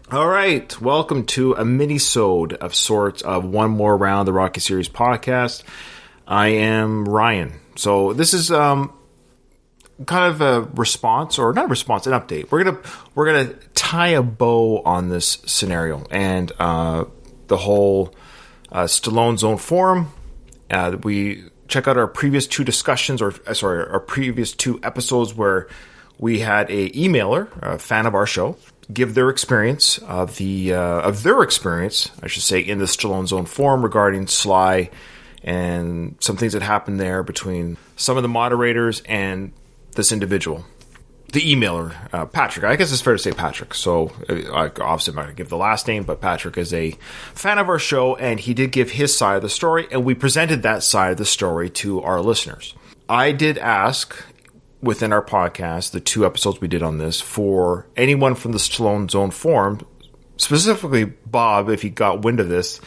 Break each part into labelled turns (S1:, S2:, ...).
S1: All right, welcome to a mini-sode of sorts of One More Round, the Rocky Series podcast. I am Ryan. So this is kind of a response, or not a response, an update. We're gonna tie a bow on this scenario and the whole Stallone Zone forum. We check out our previous two discussions, our previous two episodes where we had a emailer, a fan of our show, give their experience of their experience, I should say, in the Stallone Zone forum regarding Sly and some things that happened there between some of the moderators and this individual, the emailer, Patrick. I guess it's fair to say Patrick. So obviously I'm not going to give the last name, but Patrick is a fan of our show, and he did give his side of the story, and we presented that side of the story to our listeners. I did ask within our podcast, the two episodes we did on this, for anyone from the Stallone Zone forum, specifically Bob, if he got wind of this,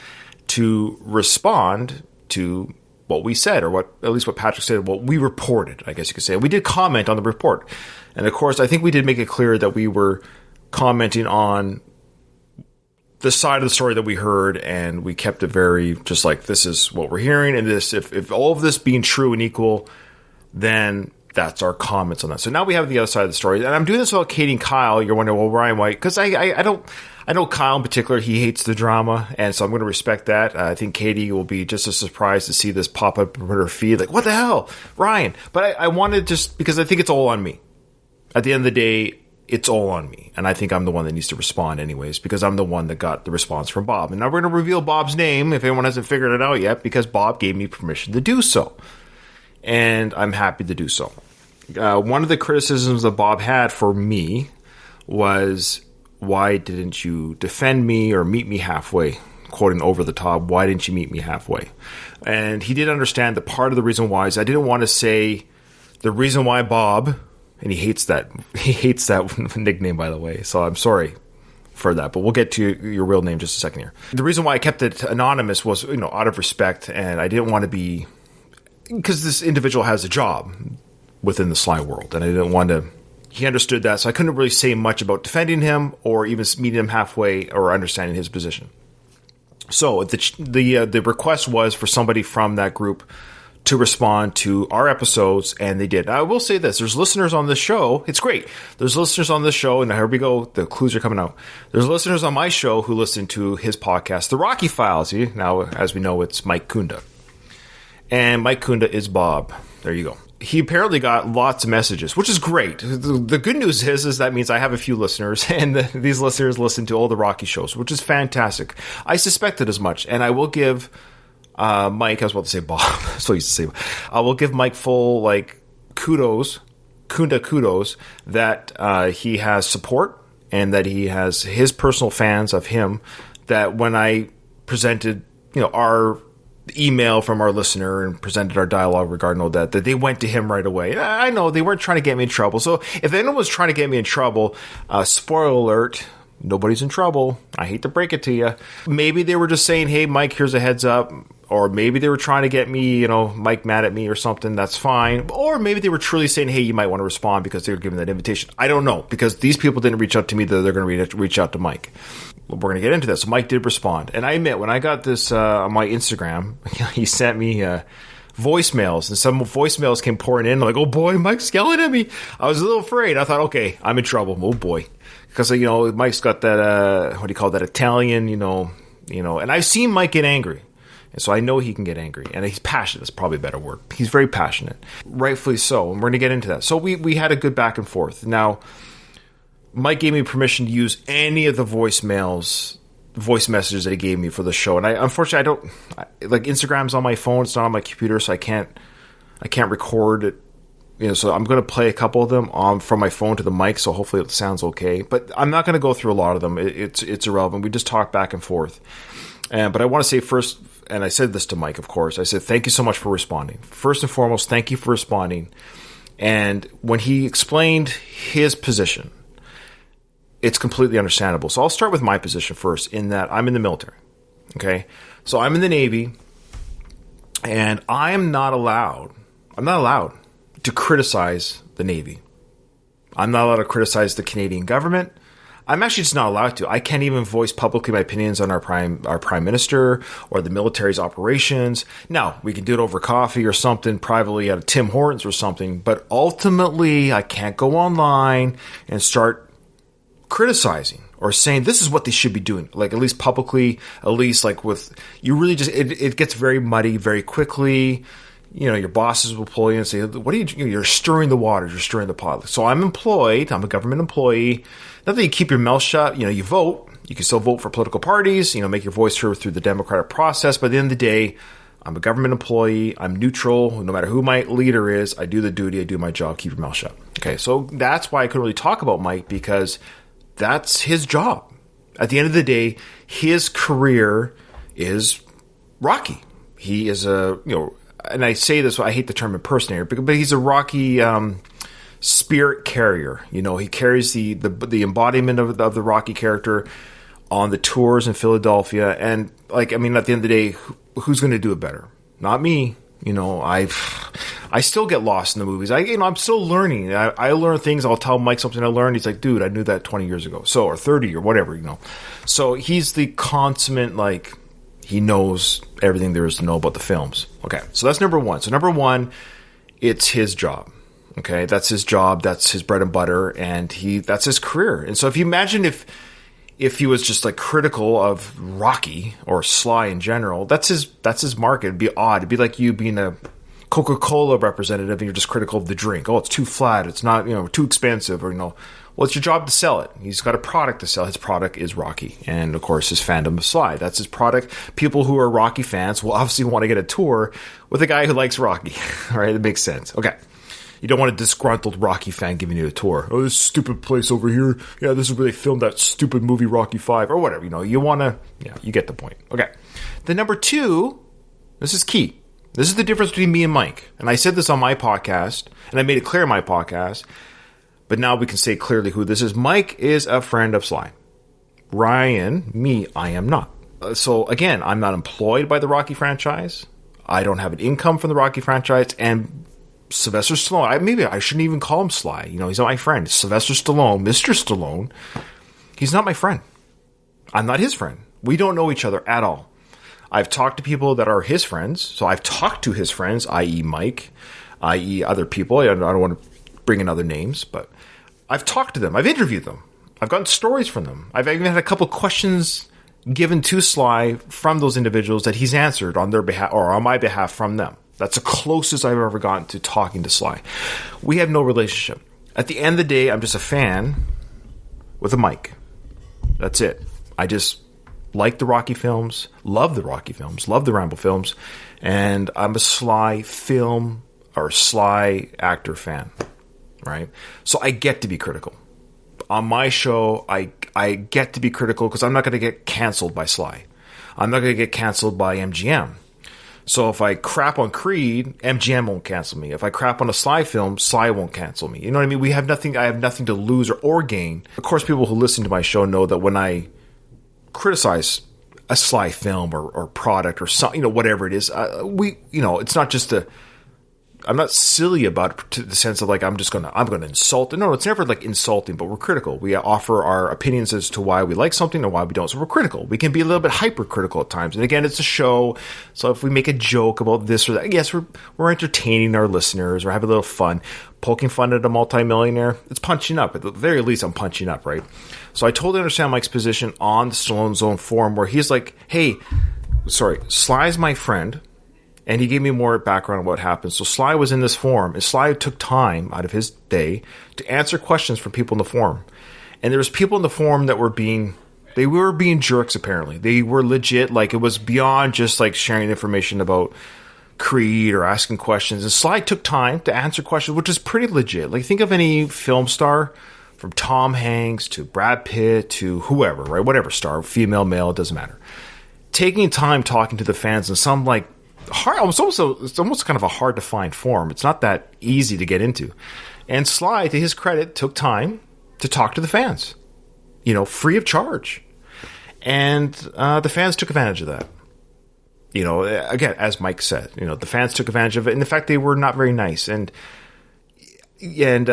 S1: to respond to what we said, or at least what Patrick said, what we reported, I guess you could say. We did comment on the report. And of course, I think we did make it clear that we were commenting on the side of the story that we heard, and we kept it very just like, this is what we're hearing, and this, if all of this being true and equal, then that's our comments on that. So now we have the other side of the story. And I'm doing this about Katie and Kyle. You're wondering, well, Ryan, why? Because I know Kyle in particular, he hates the drama. And so I'm going to respect that. I think Katie will be just as surprised to see this pop up in her feed. Like, what the hell, Ryan? But I wanted just because I think it's all on me. At the end of the day, it's all on me. And I think I'm the one that needs to respond anyways, because I'm the one that got the response from Bob. And now we're going to reveal Bob's name if anyone hasn't figured it out yet, because Bob gave me permission to do so. And I'm happy to do so. One of the criticisms that Bob had for me was, why didn't you defend me or meet me halfway? Quoting over the top, why didn't you meet me halfway? And he did understand that part of the reason why is I didn't want to say the reason why Bob, and he hates that nickname, by the way, so I'm sorry for that, but we'll get to your real name just a second here. The reason why I kept it anonymous was, out of respect, and I didn't want to be, because this individual has a job within the Sly world, and I didn't want to. He understood that, so I couldn't really say much about defending him or even meeting him halfway or understanding his position. So the request was for somebody from that group to respond to our episodes, and they did. I will say this: there's listeners on this show. It's great. There's listeners on this show, and here we go. The clues are coming out. There's listeners on my show who listen to his podcast, The Rocky Files. Now, as we know, it's Mike Kunda, and Mike Kunda is Bob. There you go. He apparently got lots of messages, which is great. The good news is that means I have a few listeners, and these listeners listen to all the Rocky shows, which is fantastic. I suspected as much, and I will give Mike, I was about to say Bob, so I used to say, I will give Mike full, kudos that he has support, and that he has his personal fans of him, that when I presented, our email from our listener and presented our dialogue regarding all that they went to him right away. I know they weren't trying to get me in trouble. So if anyone was trying to get me in trouble, spoiler alert, nobody's in trouble. I hate to break it to you. Maybe they were just saying, hey, Mike, here's a heads up. Or maybe they were trying to get me, Mike mad at me or something. That's fine. Or maybe they were truly saying, hey, you might want to respond because they were giving that invitation. I don't know, because these people didn't reach out to me. They're going to reach out to Mike. We're going to get into this. So Mike did respond. And I admit, when I got this on my Instagram, he sent me voicemails. And some voicemails came pouring in. I'm like, oh boy, Mike's yelling at me. I was a little afraid. I thought, okay, I'm in trouble. Oh boy. Because, Mike's got that, what do you call that, Italian, and I've seen Mike get angry. And so I know he can get angry. And he's passionate. That's probably a better word. He's very passionate. Rightfully so. And we're going to get into that. So we had a good back and forth. Now, Mike gave me permission to use any of the voice messages that he gave me for the show. And unfortunately, Instagram's on my phone. It's not on my computer, so I can't record it. So I'm going to play a couple of them from my phone to the mic, so hopefully it sounds okay. But I'm not going to go through a lot of them. It's irrelevant. We just talk back and forth. But I want to say first, and I said this to Mike, of course, I said, thank you so much for responding. First and foremost, thank you for responding. And when he explained his position, it's completely understandable. So I'll start with my position first, in that I'm in the military. Okay? So I'm in the Navy, and I'm not allowed to criticize the Navy. I'm not allowed to criticize the Canadian government. I'm actually just not allowed to. I can't even voice publicly my opinions on our prime minister or the military's operations. Now, we can do it over coffee or something privately at a Tim Hortons or something, but ultimately I can't go online and start criticizing or saying this is what they should be doing, like at least publicly, at least like with, you really just, it gets very muddy very quickly. You know, your bosses will pull you and say, what are you doing? You're stirring the waters, you're stirring the pot. So I'm employed, I'm a government employee. Not that you keep your mouth shut, you know, you vote. You can still vote for political parties, you know, make your voice heard through the democratic process. But at the end of the day, I'm a government employee. I'm neutral. No matter who my leader is, I do the duty, I do my job, keep your mouth shut. Okay, so that's why I couldn't really talk about Mike, because that's his job. At the end of the day, his career is rocky. He is a, you know, and I say this, I hate the term impersonator, but he's a Rocky spirit carrier. You know, he carries the embodiment of the Rocky character on the tours in Philadelphia. And, like, I mean, at the end of the day, who's going to do it better? Not me. You know, I still get lost in the movies. I'm still learning. I learn things. I'll tell Mike something I learned. He's like, dude, I knew that 20 years ago. So, or 30 or whatever, you know. So he's the consummate, like, he knows everything there is to know about the films. Okay, so that's number one. So number one, it's his job. Okay, that's his job. That's his bread and butter, and that's his career. And so if you imagine if he was just like critical of Rocky or Sly in general, that's his market. It'd be odd. It'd be like you being a Coca-Cola representative and you're just critical of the drink. Oh, it's too flat. It's not, you know, too expensive, or, you know. Well, it's your job to sell it. He's got a product to sell. His product is Rocky. And, of course, his fandom of Sly. That's his product. People who are Rocky fans will obviously want to get a tour with a guy who likes Rocky. All right? It makes sense. Okay. You don't want a disgruntled Rocky fan giving you a tour. Oh, this stupid place over here. Yeah, this is where they filmed that stupid movie Rocky 5 or whatever. You know, you want to, yeah, you get the point. Okay. Then number two, this is key. This is the difference between me and Mike. And I said this on my podcast, and I made it clear in my podcast. But now we can say clearly who this is. Mike is a friend of Sly. Ryan, me, I am not. So again, I'm not employed by the Rocky franchise. I don't have an income from the Rocky franchise. And Sylvester Stallone, maybe I shouldn't even call him Sly. You know, he's not my friend. Sylvester Stallone, Mr. Stallone, he's not my friend. I'm not his friend. We don't know each other at all. I've talked to people that are his friends. So I've talked to his friends, i.e. Mike, i.e. other people. I don't want to bring in other names, but I've talked to them. I've interviewed them. I've gotten stories from them. I've even had a couple questions given to Sly from those individuals that he's answered on their behalf or on my behalf from them. That's the closest I've ever gotten to talking to Sly. We have no relationship. At the end of the day, I'm just a fan with a mic. That's it. I just like the Rocky films, love the Rocky films, love the Rambo films, and I'm a Sly film or Sly actor fan. Right? So I get to be critical. On my show, I get to be critical because I'm not going to get canceled by Sly. I'm not going to get canceled by MGM. So if I crap on Creed, MGM won't cancel me. If I crap on a Sly film, Sly won't cancel me. You know what I mean? I have nothing to lose or gain. Of course, people who listen to my show know that when I criticize a Sly film or product or something, you know, whatever it is, it's not just I'm not silly about it to the sense of like I'm going to insult. No, it's never like insulting, but we're critical. We offer our opinions as to why we like something and why we don't. So we're critical. We can be a little bit hypercritical at times. And again, it's a show. So if we make a joke about this or that, yes, we're entertaining our listeners. We're having a little fun. Poking fun at a multimillionaire, it's punching up. At the very least, I'm punching up, right? So I totally understand Mike's position on the Stallone Zone forum where he's like, hey, Sly's my friend. And he gave me more background on what happened. So Sly was in this forum, and Sly took time out of his day to answer questions from people in the forum. And there was people in the forum that were being jerks, apparently. They were legit, like it was beyond just like sharing information about Creed or asking questions. And Sly took time to answer questions, which is pretty legit. Like think of any film star, from Tom Hanks to Brad Pitt to whoever, right? Whatever star, female, male, it doesn't matter. Taking time talking to the fans in some like it's almost kind of a hard to find forum. It's not that easy to get into. And Sly, to his credit, took time to talk to the fans, you know, free of charge. And the fans took advantage of that. You know, again, as Mike said, you know, the fans took advantage of it. And in fact, they were not very nice. And And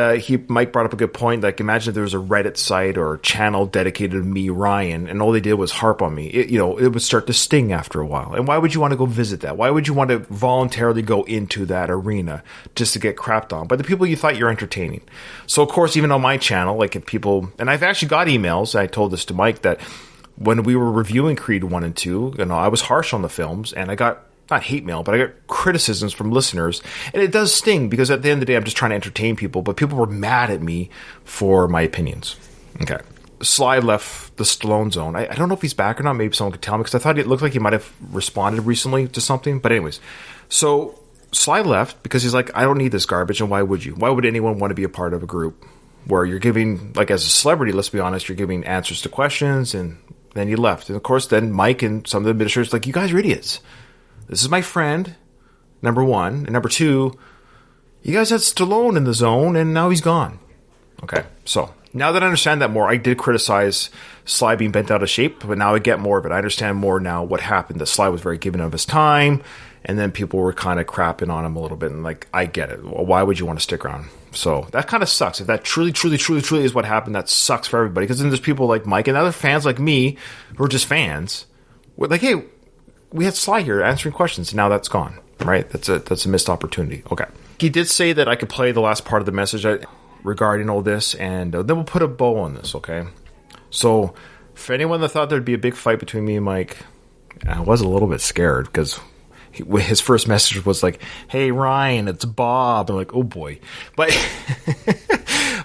S1: Mike brought up a good point. Like, imagine if there was a Reddit site or a channel dedicated to me, Ryan, and all they did was harp on me. It would start to sting after a while. And why would you want to go visit that? Why would you want to voluntarily go into that arena just to get crapped on by the people you thought you're entertaining? So, of course, even on my channel, like, if people, and I've actually got emails. I told this to Mike that when we were reviewing Creed 1 and 2, I was harsh on the films, and I got not hate mail, but I got criticisms from listeners. And it does sting because at the end of the day, I'm just trying to entertain people, but people were mad at me for my opinions. Okay. Sly left the Stallone Zone. I don't know if he's back or not. Maybe someone could tell me because I thought it looked like he might have responded recently to something. But anyways, so Sly left because he's like, I don't need this garbage. And why would you? Why would anyone want to be a part of a group where you're giving, like, as a celebrity, let's be honest, you're giving answers to questions, and then you left. And of course, then Mike and some of the administrators like, you guys are idiots. This is my friend, number one. And number two, you guys had Stallone in the zone, and now he's gone. Okay, so now that I understand that more, I did criticize Sly being bent out of shape, but now I get more of it. I understand more now what happened, that Sly was very giving of his time, and then people were kind of crapping on him a little bit, and like, I get it. Well, why would you want to stick around? So that kind of sucks. If that truly is what happened, that sucks for everybody. Because then there's people like Mike and other fans like me who are just fans. We're like, hey, we had Sly here answering questions, and now that's gone, right? That's a missed opportunity. Okay. He did say that I could play the last part of the message regarding all this, and then we'll put a bow on this, okay? So, for anyone that thought there'd be a big fight between me and Mike, I was a little bit scared, because his first message was like, hey, Ryan, it's Bob. I'm like, oh, boy. But,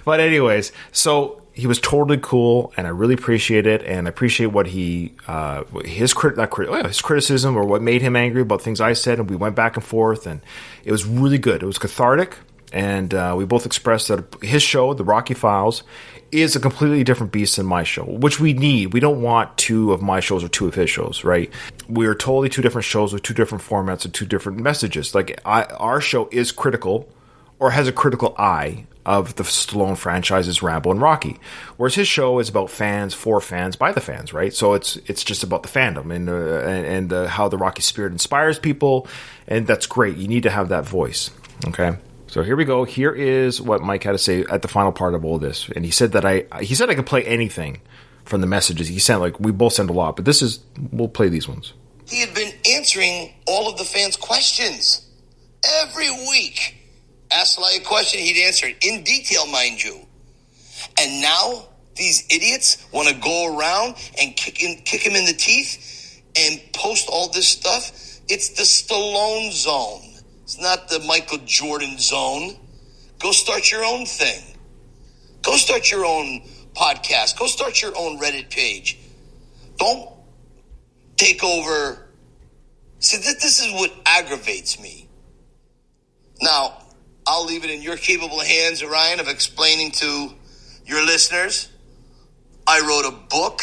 S1: but anyways, so he was totally cool, and I really appreciate it, and I appreciate what his criticism or what made him angry about things I said, and we went back and forth, and it was really good. It was cathartic, and we both expressed that his show, The Rocky Files, is a completely different beast than my show, which we need. We don't want two of my shows or two of his shows, right? We are totally two different shows with two different formats and two different messages. Like, our show is critical, or has a critical eye, of the Stallone franchises, Rambo and Rocky, whereas his show is about fans, for fans, by the fans, right? So it's just about the fandom and how the Rocky spirit inspires people, and that's great. You need to have that voice, okay? So here we go. Here is what Mike had to say at the final part of all this, and he said that I could play anything from the messages he sent. Like, we both sent a lot, but we'll play these ones.
S2: He had been answering all of the fans' questions every week. Asked Sly a question, he'd answer it in detail, mind you. And now these idiots want to go around and kick him in the teeth and post all this stuff. It's the Stallone Zone. It's not the Michael Jordan Zone. Go start your own thing. Go start your own podcast. Go start your own Reddit page. Don't take over. See, this is what aggravates me. Now, I'll leave it in your capable hands, Ryan, of explaining to your listeners. I wrote a book.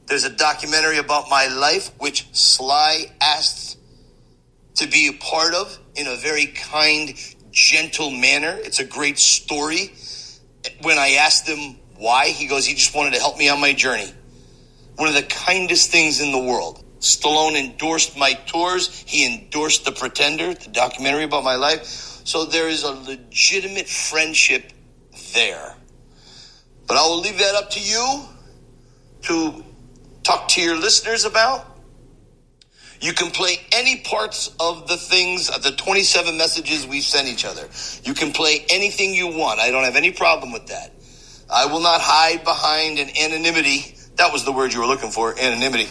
S2: There's a documentary about my life, which Sly asked to be a part of in a very kind, gentle manner. It's a great story. When I asked him why, he goes, he just wanted to help me on my journey. One of the kindest things in the world. Stallone endorsed my tours. He endorsed The Pretender, the documentary about my life. So there is a legitimate friendship there. But I will leave that up to you to talk to your listeners about. You can play any parts of the things, the 27 messages we've sent each other. You can play anything you want. I don't have any problem with that. I will not hide behind an anonymity. That was the word you were looking for, anonymity.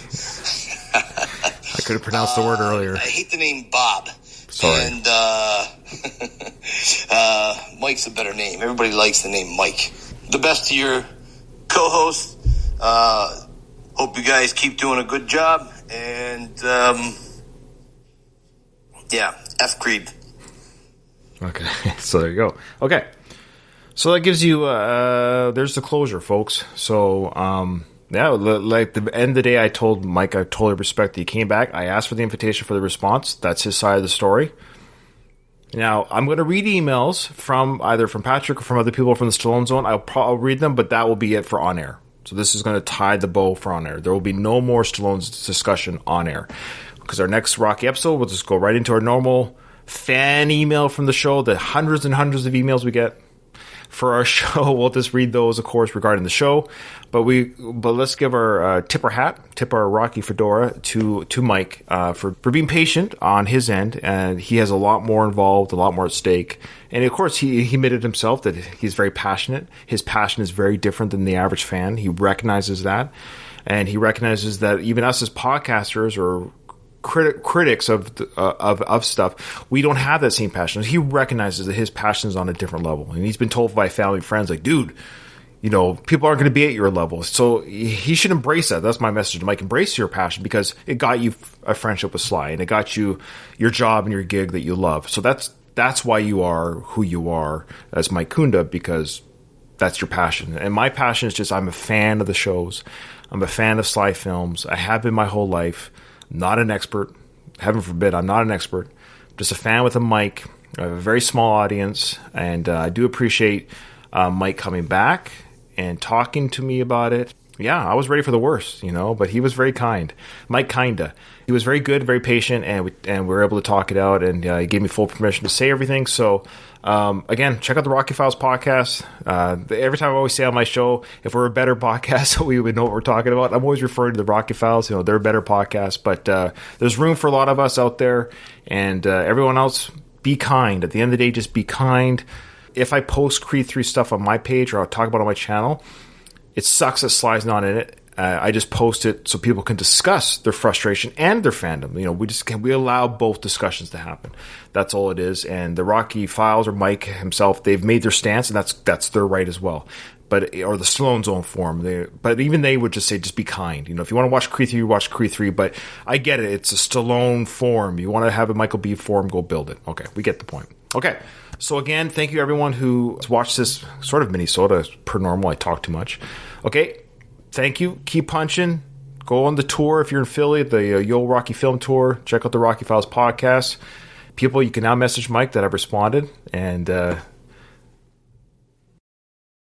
S1: I could have pronounced the word earlier.
S2: I hate the name Bob.
S1: Sorry.
S2: And Mike's a better name. Everybody likes the name Mike. The best to your co-host. Hope you guys keep doing a good job. And, F Creed.
S1: Okay, so there you go. Okay. So that gives you, there's the closure, folks. So, like the end of the day, I told Mike I totally respect that he came back. I asked for the invitation for the response. That's his side of the story. Now, I'm going to read emails from either from Patrick or from other people from the Stallone Zone. I'll read them, but that will be it for on air. So this is going to tie the bow for on air. There will be no more Stallone's discussion on air. Because our next Rocky episode, we'll just go right into our normal fan email from the show, the hundreds and hundreds of emails we get. for our show. We'll just read those, of course, regarding the show. But let's give our tip our Rocky fedora to Mike for being patient on his end, and he has a lot more involved, a lot more at stake. And of course, he admitted himself that he's very passionate. His passion is very different than the average fan. He recognizes that, and he recognizes that even us as podcasters or critics of stuff, we don't have that same passion. He recognizes that his passion is on a different level, and he's been told by family and friends, like, dude, people aren't going to be at your level. So he should embrace that. That's my message to Mike. Embrace your passion, because it got you a friendship with Sly, and it got you your job and your gig that you love. So that's why you are who you are as Mike Kunda, because that's your passion. And my passion is just, I'm a fan of the shows. I'm a fan of Sly films. I have been my whole life. Not an expert. Heaven forbid, I'm not an expert. I'm just a fan with a mic. I have a very small audience, and I do appreciate Mike coming back and talking to me about it. Yeah, I was ready for the worst, but he was very kind. Mike Kinda. He was very good, very patient, and we were able to talk it out, and he gave me full permission to say everything. So, again, check out the Rocky Files podcast. Every time I always say on my show, if we're a better podcast, we would know what we're talking about. I'm always referring to the Rocky Files. They're a better podcast, but there's room for a lot of us out there, and everyone else, be kind. At the end of the day, just be kind. If I post Creed 3 stuff on my page, or I'll talk about it on my channel, it sucks that Sly's not in it. I just post it so people can discuss their frustration and their fandom. We allow both discussions to happen. That's all it is. And the Rocky Files, or Mike himself, they've made their stance, and that's their right as well. Or the Stallone Zone forum. But even they would just say, just be kind. If you want to watch Creed 3, watch Creed 3. But I get it. It's a Stallone forum. You want to have a Michael B forum, go build it. Okay, we get the point. Okay. So again, thank you everyone who watched this sort of mini-soda. Per normal, I talk too much. Okay, thank you. Keep punching. Go on the tour if you're in Philly, the Yo Rocky Film Tour. Check out the Rocky Files podcast. People, you can now message Mike that I've responded. And